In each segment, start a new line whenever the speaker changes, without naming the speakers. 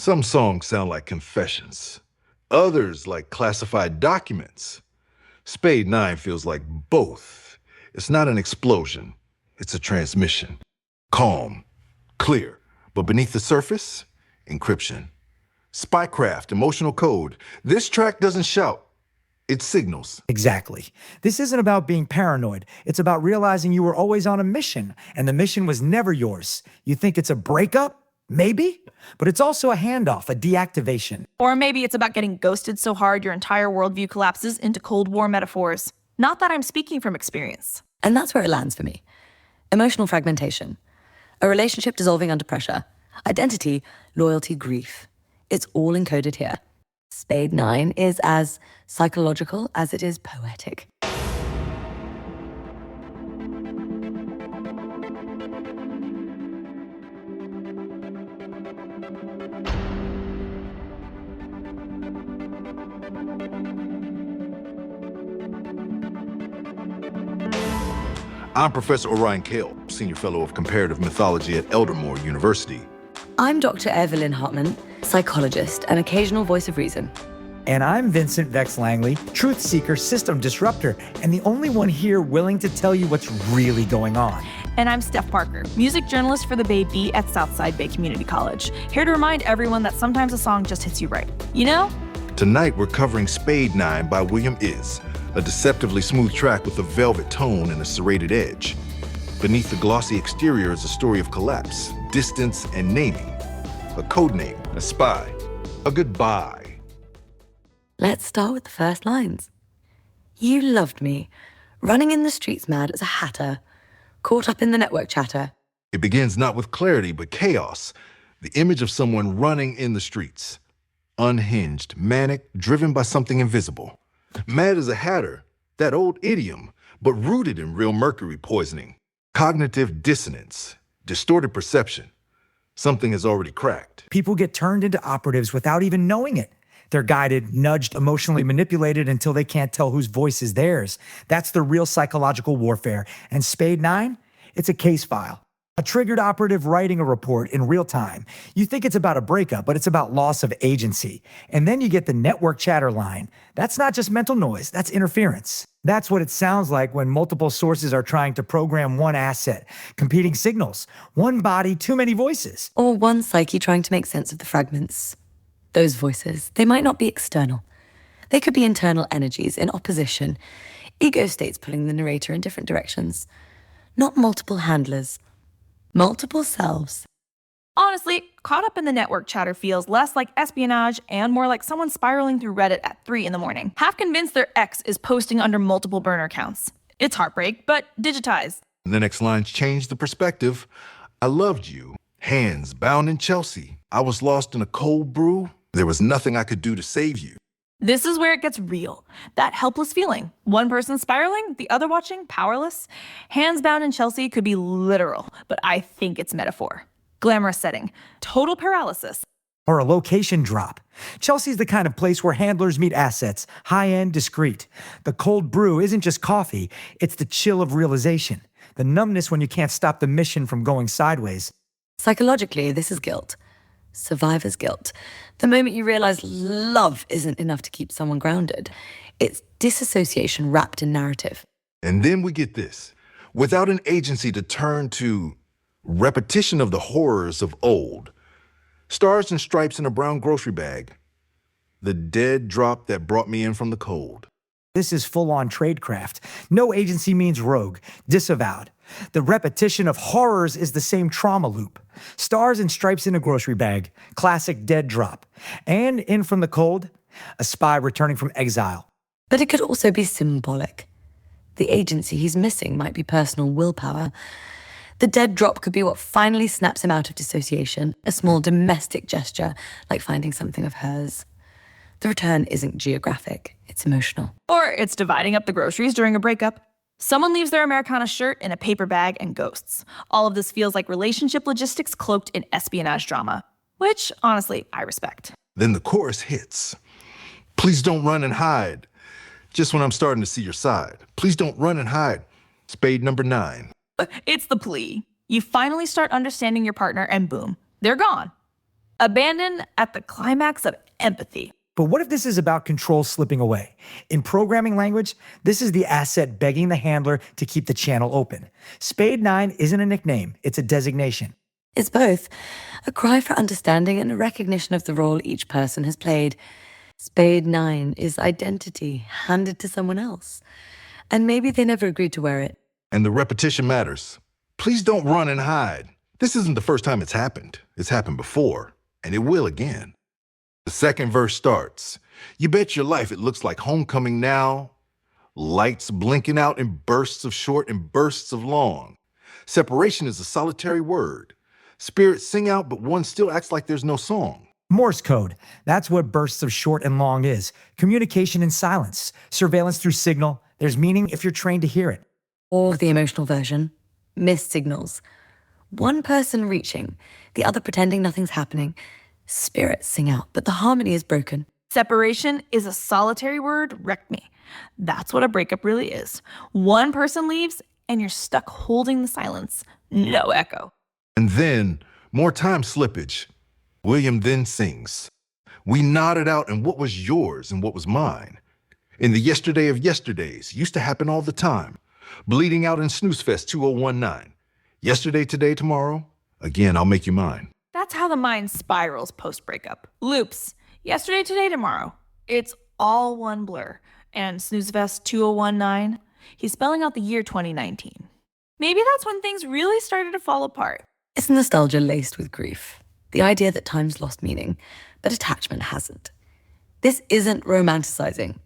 Some songs sound like confessions, others like classified documents. Spade 9 feels like both. It's not an explosion, it's a transmission. Calm, clear, but beneath the surface, encryption. Spycraft, emotional code. This track doesn't shout, it signals.
Exactly. This isn't about being paranoid. It's about realizing you were always on a mission, and the mission was never yours. You think it's a breakup? Maybe. But it's also a handoff, a deactivation.
Or maybe it's about getting ghosted so hard your entire worldview collapses into Cold War metaphors. Not that I'm speaking from experience.
And that's where it lands for me. Emotional fragmentation. A relationship dissolving under pressure. Identity, loyalty, grief. It's all encoded here. Spade 9 is as psychological as it is poetic.
I'm Professor Orion Kale, Senior Fellow of Comparative Mythology at Eldermore University.
I'm Dr. Evelyn Hartman, psychologist and occasional voice of reason.
And I'm Vincent Vex Langley, truth seeker, system disruptor, and the only one here willing to tell you what's really going on.
And I'm Steph Parker, music journalist for the Bay B at Southside Bay Community College. Here to remind everyone that sometimes a song just hits you right. You know?
Tonight we're covering Spade 9 by William Is, a deceptively smooth track with a velvet tone and a serrated edge. Beneath the glossy exterior is a story of collapse, distance, and naming. A code name, a spy, a goodbye.
Let's start with the first lines. You loved me, running in the streets mad as a hatter, caught up in the network chatter.
It begins not with clarity, but chaos. The image of someone running in the streets. Unhinged, manic, driven by something invisible. Mad as a hatter, that old idiom, but rooted in real mercury poisoning. Cognitive dissonance, distorted perception. Something has already cracked.
People get turned into operatives without even knowing it. They're guided, nudged, emotionally manipulated until they can't tell whose voice is theirs. That's the real psychological warfare. And Spade 9, it's a case file. A triggered operative writing a report in real time. You think it's about a breakup, but it's about loss of agency. And then you get the network chatter line. That's not just mental noise, that's interference. That's what it sounds like when multiple sources are trying to program one asset, competing signals, one body, too many voices.
Or one psyche trying to make sense of the fragments. Those voices, they might not be external. They could be internal energies in opposition, ego states pulling the narrator in different directions. Not multiple handlers. Multiple selves.
Honestly, caught up in the network chatter feels less like espionage and more like someone spiraling through Reddit at 3 in the morning, half convinced their ex is posting under multiple burner accounts. It's heartbreak, but digitized.
The next lines change the perspective. I loved you. Hands bound in Chelsea. I was lost in a cold brew. There was nothing I could do to save you.
This is where it gets real. That helpless feeling. One person spiraling, the other watching, powerless. Hands bound in Chelsea could be literal, but I think it's metaphor. Glamorous setting. Total paralysis.
Or a location drop. Chelsea's the kind of place where handlers meet assets, high-end, discreet. The cold brew isn't just coffee, it's the chill of realization. The numbness when you can't stop the mission from going sideways.
Psychologically, this is guilt. Survivor's guilt. The moment you realize love isn't enough to keep someone grounded. It's disassociation wrapped in narrative.
And then we get this. Without an agency to turn to, repetition of the horrors of old. Stars and stripes in a brown grocery bag. The dead drop that brought me in from the cold.
This is full-on tradecraft. No agency means rogue, disavowed. The repetition of horrors is the same trauma loop. Stars and stripes in a grocery bag, classic dead drop. And in from the cold, a spy returning from exile.
But it could also be symbolic. The agency he's missing might be personal willpower. The dead drop could be what finally snaps him out of dissociation, a small domestic gesture, like finding something of hers. The return isn't geographic, it's emotional.
Or it's dividing up the groceries during a breakup. Someone leaves their Americana shirt in a paper bag and ghosts. All of this feels like relationship logistics cloaked in espionage drama, which, honestly, I respect.
Then the chorus hits. Please don't run and hide. Just when I'm starting to see your side. Please don't run and hide. Spade number 9.
It's the plea. You finally start understanding your partner and boom, they're gone. Abandon at the climax of empathy.
But what if this is about control slipping away? In programming language, this is the asset begging the handler to keep the channel open. Spade 9 isn't a nickname, it's a designation.
It's both a cry for understanding and a recognition of the role each person has played. Spade 9 is identity handed to someone else. And maybe they never agreed to wear it.
And the repetition matters. Please don't run and hide. This isn't the first time it's happened. It's happened before, and it will again. The second verse starts. You bet your life it looks like homecoming now. Lights blinking out in bursts of short and bursts of long. Separation is a solitary word. Spirits sing out, but one still acts like there's no song.
Morse code, that's what bursts of short and long is. Communication in silence, surveillance through signal. There's meaning if you're trained to hear it.
Or the emotional version, missed signals. One person reaching, the other pretending nothing's happening. Spirits sing out, but the harmony is broken.
Separation is a solitary word, wreck me. That's what a breakup really is. One person leaves and you're stuck holding the silence. No echo.
And then, more time slippage. William then sings. We nodded out and what was yours and what was mine. In the yesterday of yesterdays, used to happen all the time. Bleeding out in Snooze Fest 2019. Yesterday, today, tomorrow. Again, I'll make you mine.
That's how the mind spirals post-breakup. Loops. Yesterday, today, tomorrow. It's all one blur. And Snoozefest 2019, he's spelling out the year 2019. Maybe that's when things really started to fall apart.
It's nostalgia laced with grief. The idea that time's lost meaning, but attachment hasn't. This isn't romanticizing.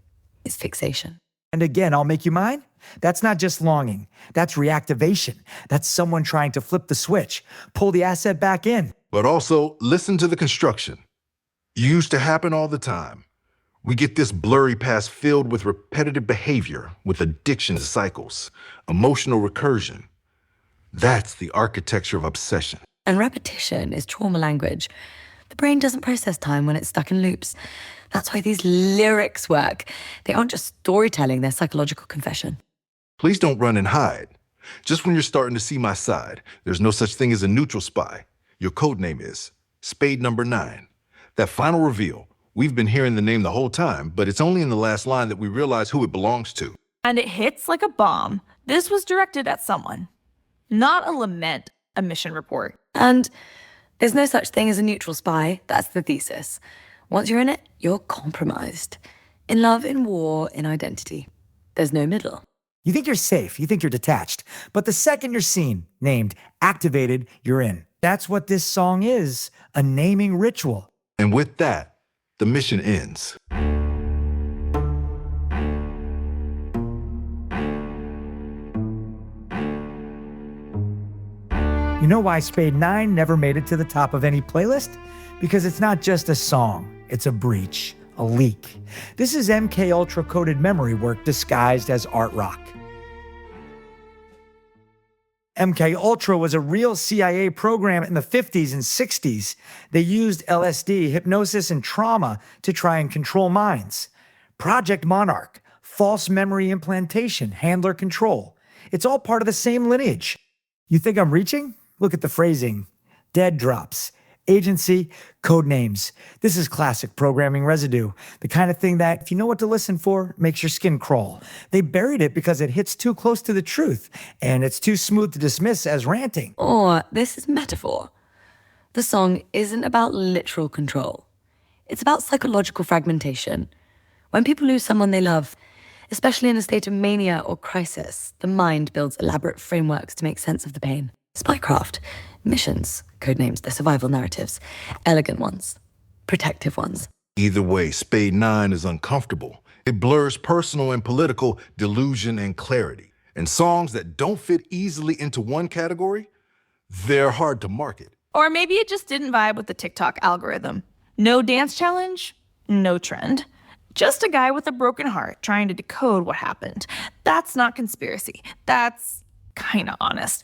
It's fixation.
And again, I'll make you mine? That's not just longing. That's reactivation. That's someone trying to flip the switch, pull the asset back in.
But also, listen to the construction. Used to happen all the time. We get this blurry past filled with repetitive behavior, with addiction cycles, emotional recursion. That's the architecture of obsession.
And repetition is trauma language. The brain doesn't process time when it's stuck in loops. That's why these lyrics work. They aren't just storytelling, they're psychological confession.
Please don't run and hide. Just when you're starting to see my side, there's no such thing as a neutral spy. Your code name is Spade number 9. That final reveal, we've been hearing the name the whole time, but it's only in the last line that we realize who it belongs to.
And it hits like a bomb. This was directed at someone. Not a lament, a mission report.
And there's no such thing as a neutral spy. That's the thesis. Once you're in it, you're compromised. In love, in war, in identity. There's no middle.
You think you're safe, you think you're detached, but the second you're seen, named, activated, you're in. That's what this song is, a naming ritual.
And with that, the mission ends.
You know why Spade 9 never made it to the top of any playlist? Because it's not just a song, it's a breach, a leak. This is MKUltra coded memory work disguised as art rock. MKUltra was a real CIA program in the 50s and 60s. They used LSD, hypnosis, and trauma to try and control minds. Project Monarch, false memory implantation, handler control. It's all part of the same lineage. You think I'm reaching? Look at the phrasing. Dead drops. Agency, code names. This is classic programming residue. The kind of thing that, if you know what to listen for, makes your skin crawl. They buried it because it hits too close to the truth, and it's too smooth to dismiss as ranting.
Or this is metaphor. The song isn't about literal control. It's about psychological fragmentation. When people lose someone they love, especially in a state of mania or crisis, the mind builds elaborate frameworks to make sense of the pain. Spycraft, missions, codenames, they're survival narratives, elegant ones, protective ones.
Either way, Spade 9 is uncomfortable. It blurs personal and political delusion and clarity. And songs that don't fit easily into one category, they're hard to market.
Or maybe it just didn't vibe with the TikTok algorithm. No dance challenge, no trend. Just a guy with a broken heart trying to decode what happened. That's not conspiracy. That's kinda honest.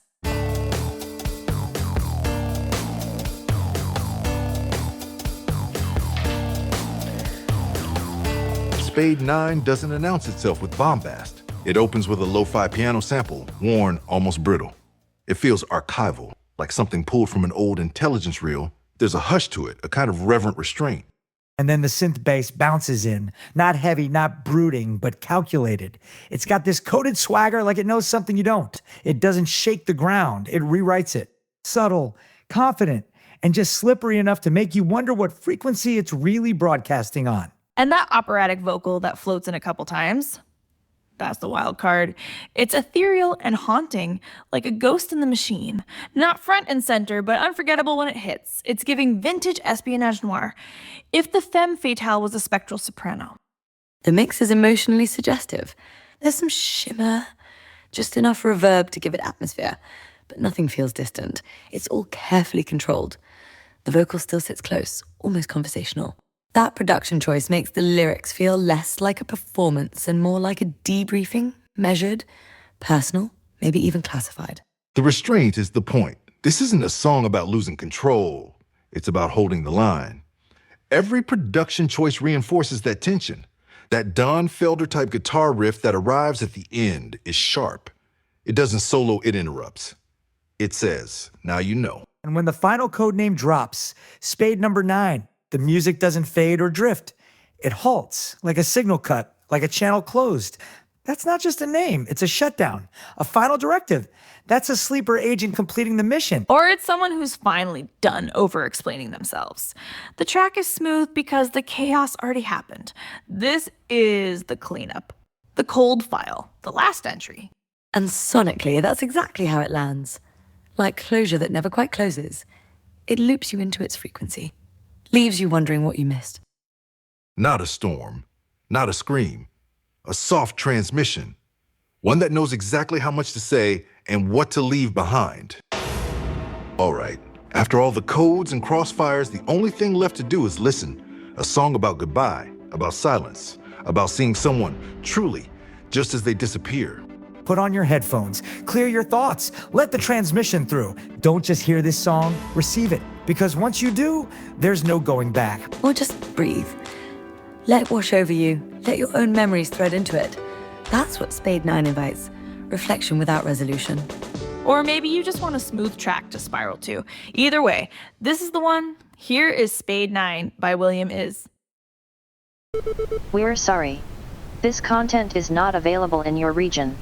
Spade 9 doesn't announce itself with bombast. It opens with a lo-fi piano sample, worn, almost brittle. It feels archival, like something pulled from an old intelligence reel There's a hush to it, a kind of reverent restraint.
And then the synth bass bounces in, not heavy, not brooding, but calculated. It's got this coded swagger like it knows something you don't. It doesn't shake the ground, it rewrites it. Subtle, confident, and just slippery enough to make you wonder what frequency it's really broadcasting on.
And that operatic vocal that floats in a couple times, that's the wild card. It's ethereal and haunting, like a ghost in the machine. Not front and center, but unforgettable when it hits. It's giving vintage espionage noir. If the femme fatale was a spectral soprano.
The mix is emotionally suggestive. There's some shimmer, just enough reverb to give it atmosphere, but nothing feels distant. It's all carefully controlled. The vocal still sits close, almost conversational. That production choice makes the lyrics feel less like a performance and more like a debriefing, measured, personal, maybe even classified.
The restraint is the point. This isn't a song about losing control. It's about holding the line. Every production choice reinforces that tension. That Don Felder-type guitar riff that arrives at the end is sharp. It doesn't solo, it interrupts. It says, now you know.
And when the final code name drops, Spade number 9, the music doesn't fade or drift. It halts, like a signal cut, like a channel closed. That's not just a name, it's a shutdown, a final directive. That's a sleeper agent completing the mission.
Or it's someone who's finally done over-explaining themselves. The track is smooth because the chaos already happened. This is the cleanup, the cold file, the last entry.
And sonically, that's exactly how it lands. Like closure that never quite closes. It loops you into its frequency. Leaves you wondering what you missed.
Not a storm, not a scream, a soft transmission. One that knows exactly how much to say and what to leave behind. All right, after all the codes and crossfires, the only thing left to do is listen. A song about goodbye, about silence, about seeing someone truly, just as they disappear.
Put on your headphones, clear your thoughts, let the transmission through. Don't just hear this song, receive it. Because once you do, there's no going back.
Or just breathe. Let it wash over you. Let your own memories thread into it. That's what Spade 9 invites. Reflection without resolution.
Or maybe you just want a smooth track to spiral to. Either way, this is the one. Here is Spade 9 by William Is.
We're sorry. This content is not available in your region.